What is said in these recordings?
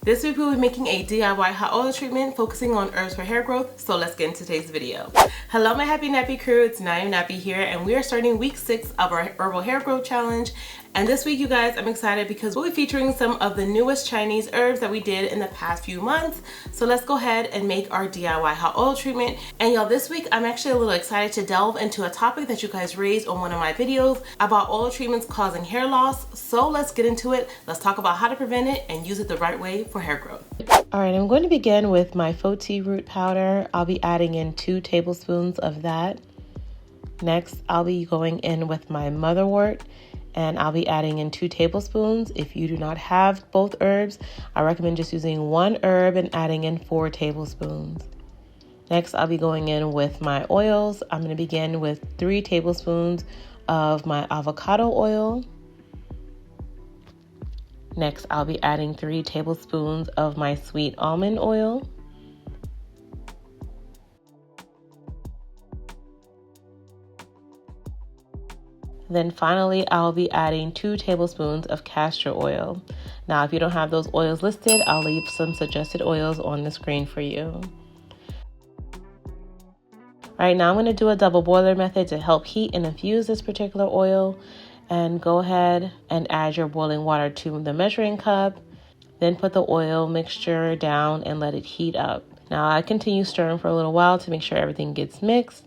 This week we'll be making a DIY hot oil treatment focusing on herbs for hair growth, so let's get into today's video. Hello my happy nappy crew, it's NowIamNappy here, and we are starting week 6 of our herbal hair growth challenge. And this week, you guys, I'm excited because we'll be featuring some of the newest Chinese herbs that we did in the past few months. So let's go ahead and make our DIY hot oil treatment. And y'all, this week I'm actually a little excited to delve into a topic that you guys raised on one of my videos about oil treatments causing hair loss. So let's get into it. Let's talk about how to prevent it and use it the right way for hair growth. All right, I'm going to begin with my faux tea root powder. I'll be adding in 2 tablespoons of that. Next, I'll be going in with my motherwort, and I'll be adding in 2 tablespoons. If you do not have both herbs, I recommend just using 1 herb and adding in 4 tablespoons. Next, I'll be going in with my oils. I'm going to begin with 3 tablespoons of my avocado oil. Next, I'll be adding 3 tablespoons of my sweet almond oil. Then finally, I'll be adding 2 tablespoons of castor oil. Now, if you don't have those oils listed, I'll leave some suggested oils on the screen for you. All right, now I'm going to do a double boiler method to help heat and infuse this particular oil. And go ahead and add your boiling water to the measuring cup. Then put the oil mixture down and let it heat up. Now, I continue stirring for a little while to make sure everything gets mixed.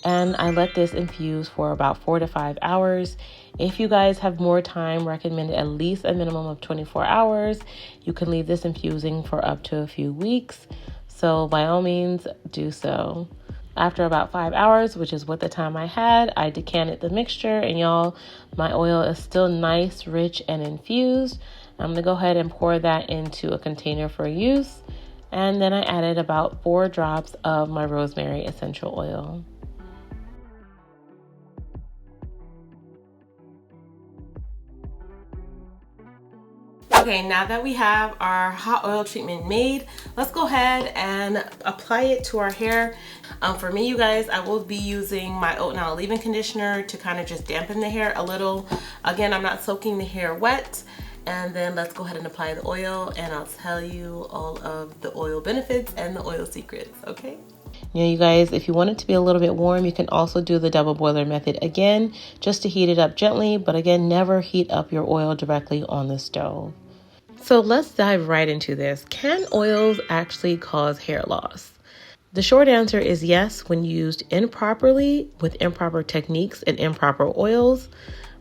And I let this infuse for about 4 to 5 hours. If you guys have more time, recommend at least a minimum of 24 hours. You can leave this infusing for up to a few weeks. So by all means, do so. After about 5 hours, which is what the time I had, I decanted the mixture, and y'all, my oil is still nice, rich, and infused. I'm gonna go ahead and pour that into a container for use. And then I added about 4 drops of my rosemary essential oil. Okay, now that we have our hot oil treatment made, let's go ahead and apply it to our hair. For me, you guys, I will be using my oat and aloe leave-in conditioner to kind of just dampen the hair a little. Again, I'm not soaking the hair wet. And then let's go ahead and apply the oil, and I'll tell you all of the oil benefits and the oil secrets, okay? You know, you guys, if you want it to be a little bit warm, you can also do the double boiler method again, just to heat it up gently. But again, never heat up your oil directly on the stove. So let's dive right into this. Can oils actually cause hair loss? The short answer is yes, when used improperly with improper techniques and improper oils.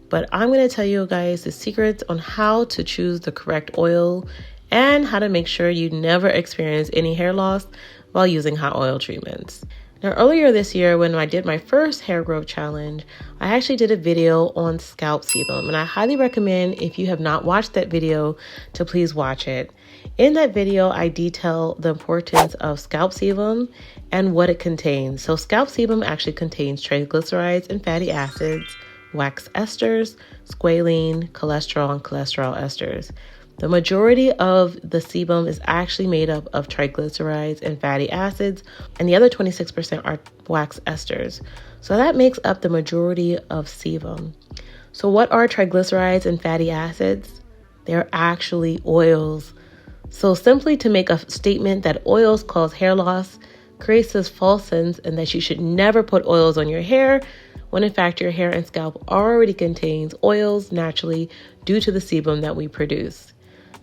But I'm going to tell you guys the secrets on how to choose the correct oil and how to make sure you never experience any hair loss while using hot oil treatments. Now, earlier this year, when I did my first hair growth challenge, I actually did a video on scalp sebum, and I highly recommend, if you have not watched that video, to please watch it. In that video, I detail the importance of scalp sebum and what it contains. So scalp sebum actually contains triglycerides and fatty acids, wax esters, squalene, cholesterol, and cholesterol esters. The majority of the sebum is actually made up of triglycerides and fatty acids, and the other 26% are wax esters. So that makes up the majority of sebum. So what are triglycerides and fatty acids? They're actually oils. So simply to make a statement that oils cause hair loss creates this false sense and that you should never put oils on your hair, when in fact your hair and scalp already contains oils naturally due to the sebum that we produce.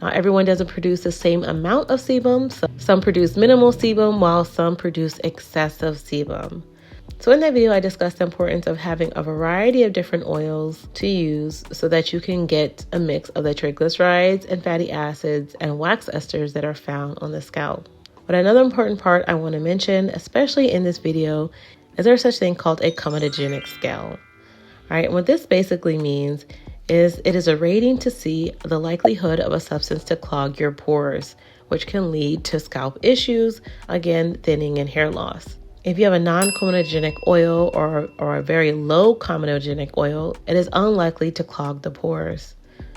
Now, everyone doesn't produce the same amount of sebum. So some produce minimal sebum while some produce excessive sebum. So in that video, I discussed the importance of having a variety of different oils to use so that you can get a mix of the triglycerides and fatty acids and wax esters that are found on the scalp. But another important part I want to mention, especially in this video, is there's such thing called a comedogenic scale. All right, what this basically means is it is a rating to see the likelihood of a substance to clog your pores, which can lead to scalp issues, again, thinning and hair loss. If you have a non-comedogenic oil or a very low comedogenic oil, it is unlikely to clog the pores.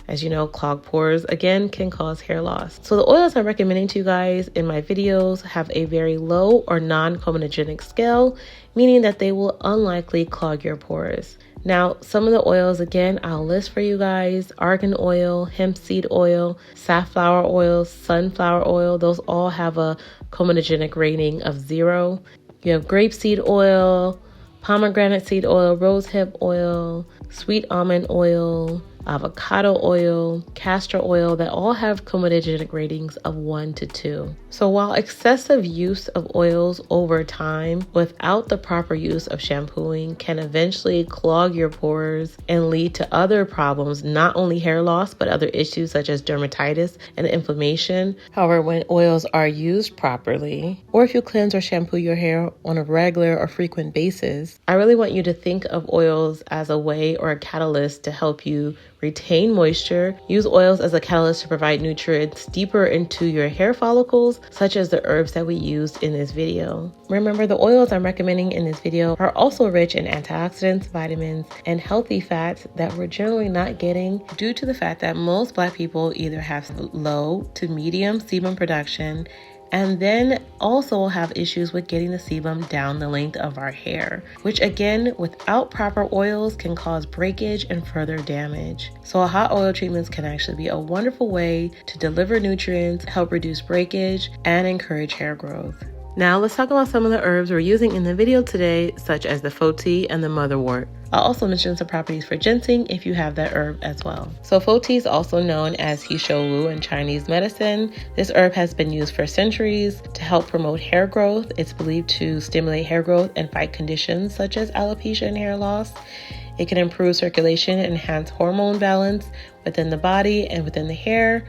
As you know, clogged pores, again, can cause hair loss. So the oils I'm recommending to you guys in my videos have a very low or non-comedogenic scale, meaning that they will unlikely clog your pores. Now, some of the oils, again, I'll list for you guys: argan oil, hemp seed oil, safflower oil, sunflower oil. Those all have a comedogenic rating of 0. You have grapeseed oil, pomegranate seed oil, rosehip oil, sweet almond oil, avocado oil, castor oil, that all have comedogenic ratings of 1 to 2. So while excessive use of oils over time without the proper use of shampooing can eventually clog your pores and lead to other problems, not only hair loss, but other issues such as dermatitis and inflammation. However, when oils are used properly, or if you cleanse or shampoo your hair on a regular or frequent basis, I really want you to think of oils as a way or a catalyst to help you retain moisture. Use oils as a catalyst to provide nutrients deeper into your hair follicles, such as the herbs that we used in this video. Remember, the oils I'm recommending in this video are also rich in antioxidants, vitamins, and healthy fats that we're generally not getting due to the fact that most Black people either have low to medium sebum production, and then also have issues with getting the sebum down the length of our hair, which again, without proper oils, can cause breakage and further damage. So hot oil treatments can actually be a wonderful way to deliver nutrients, help reduce breakage, and encourage hair growth. Now let's talk about some of the herbs we're using in the video today, such as the foti and the motherwort. I'll also mention some properties for ginseng if you have that herb as well. So foti is also known as Heeshou Wu in Chinese medicine. This herb has been used for centuries to help promote hair growth. It's believed to stimulate hair growth and fight conditions such as alopecia and hair loss. It can improve circulation and enhance hormone balance within the body and within the hair,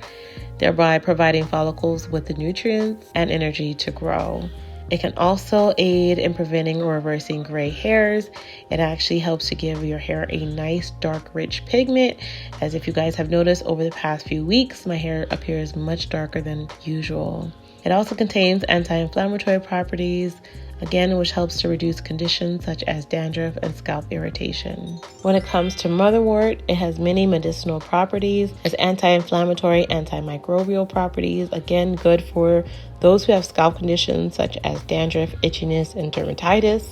thereby providing follicles with the nutrients and energy to grow. It can also aid in preventing or reversing gray hairs. It actually helps to give your hair a nice, dark, rich pigment. As if you guys have noticed over the past few weeks, my hair appears much darker than usual. It also contains anti-inflammatory properties, again, which helps to reduce conditions such as dandruff and scalp irritation. When it comes to motherwort, it has many medicinal properties. It's anti-inflammatory, antimicrobial properties, again, good for those who have scalp conditions such as dandruff, itchiness, and dermatitis.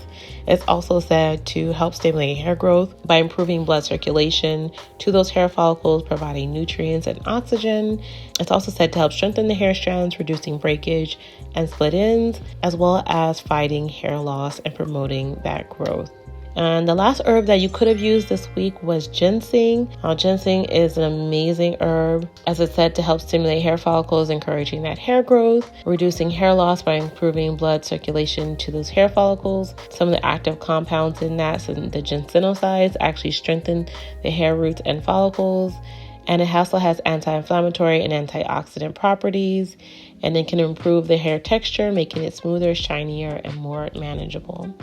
It's also said to help stimulate hair growth by improving blood circulation to those hair follicles, providing nutrients and oxygen. It's also said to help strengthen the hair strands, reducing breakage and split ends, as well as fighting hair loss and promoting that growth. And the last herb that you could have used this week was ginseng. Ginseng is an amazing herb, as it's said to help stimulate hair follicles, encouraging that hair growth, reducing hair loss by improving blood circulation to those hair follicles. Some of the active compounds in that, so the ginsenosides, actually strengthen the hair roots and follicles. And it also has anti-inflammatory and antioxidant properties, and it can improve the hair texture, making it smoother, shinier, and more manageable.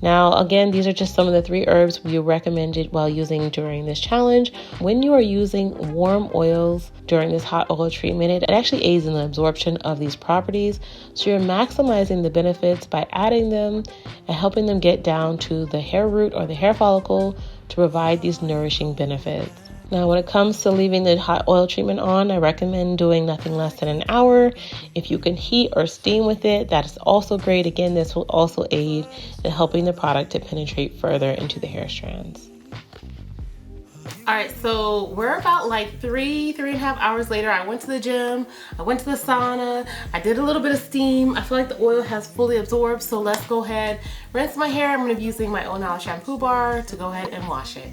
Now, again, these are just some of the 3 herbs we recommended while using during this challenge. When you are using warm oils during this hot oil treatment, it actually aids in the absorption of these properties. So you're maximizing the benefits by adding them and helping them get down to the hair root or the hair follicle to provide these nourishing benefits. Now, when it comes to leaving the hot oil treatment on, I recommend doing nothing less than an hour. If you can heat or steam with it, that is also great. Again, this will also aid in helping the product to penetrate further into the hair strands. All right, so we're about like three and a half hours later. I went to the gym, I went to the sauna, I did a little bit of steam. I feel like the oil has fully absorbed, so let's go ahead, rinse my hair. I'm gonna be using my NowIam shampoo bar to go ahead and wash it.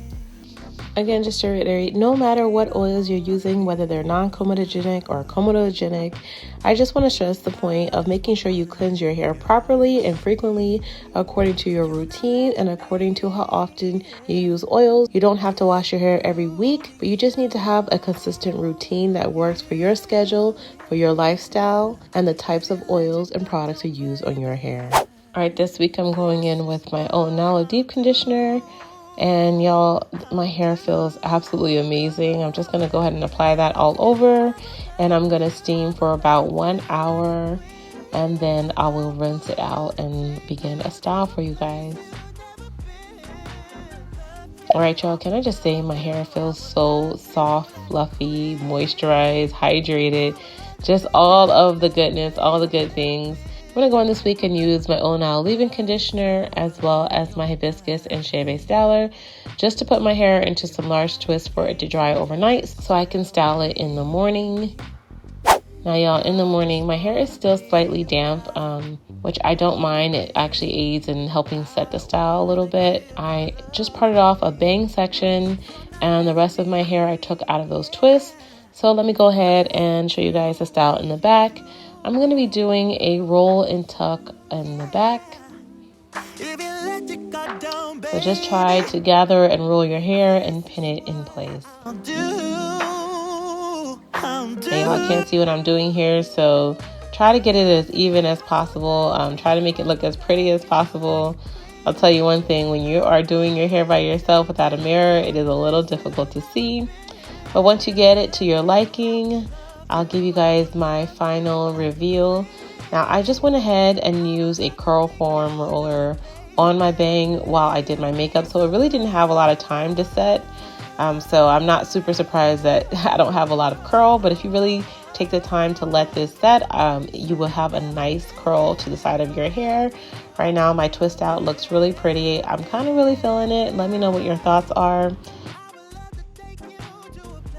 Again, just to reiterate, no matter what oils you're using, whether they're non-comedogenic or comedogenic, I just want to stress the point of making sure you cleanse your hair properly and frequently according to your routine and according to how often you use oils. You don't have to wash your hair every week, but you just need to have a consistent routine that works for your schedule, for your lifestyle, and the types of oils and products you use on your hair. All right, this week I'm going in with my NowIam deep conditioner. And y'all, my hair feels absolutely amazing. I'm just going to go ahead and apply that all over. And I'm going to steam for about 1 hour. And then I will rinse it out and begin a style for you guys. Alright, y'all, can I just say my hair feels so soft, fluffy, moisturized, hydrated. Just all of the goodness, all the good things. I'm going to go in this week and use my own leave-in conditioner as well as my hibiscus and shea butter styler just to put my hair into some large twists for it to dry overnight so I can style it in the morning. Now y'all, in the morning my hair is still slightly damp, which I don't mind. It actually aids in helping set the style a little bit. I just parted off a bang section and the rest of my hair I took out of those twists. So let me go ahead and show you guys the style in the back. I'm going to be doing a roll and tuck in the back. So just try to gather and roll your hair and pin it in place. And y'all can't see what I'm doing here, so try to get it as even as possible. Try to make it look as pretty as possible. I'll tell you one thing, when you are doing your hair by yourself without a mirror, it is a little difficult to see. But once you get it to your liking, I'll give you guys my final reveal. Now, I just went ahead and used a curl form roller on my bang while I did my makeup, so it really didn't have a lot of time to set. So I'm not super surprised that I don't have a lot of curl, but if you really take the time to let this set, you will have a nice curl to the side of your hair. Right now, my twist out looks really pretty. I'm kind of really feeling it. Let me know what your thoughts are.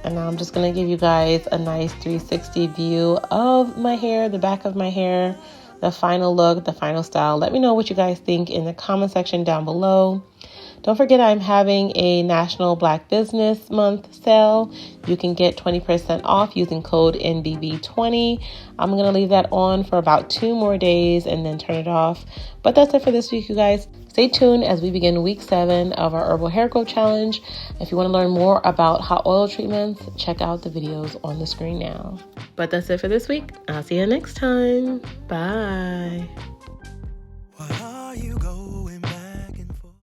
And now I'm just going to give you guys a nice 360 view of my hair, the back of my hair, the final look, the final style. Let me know what you guys think in the comment section down below. Don't forget I'm having a National Black Business Month sale. You can get 20% off using code NBB20. I'm going to leave that on for about 2 more days and then turn it off. But that's it for this week, you guys. Stay tuned as we begin week 7 of our Herbal Hair Growth Challenge. If you want to learn more about hot oil treatments, check out the videos on the screen now. But that's it for this week. I'll see you next time. Bye.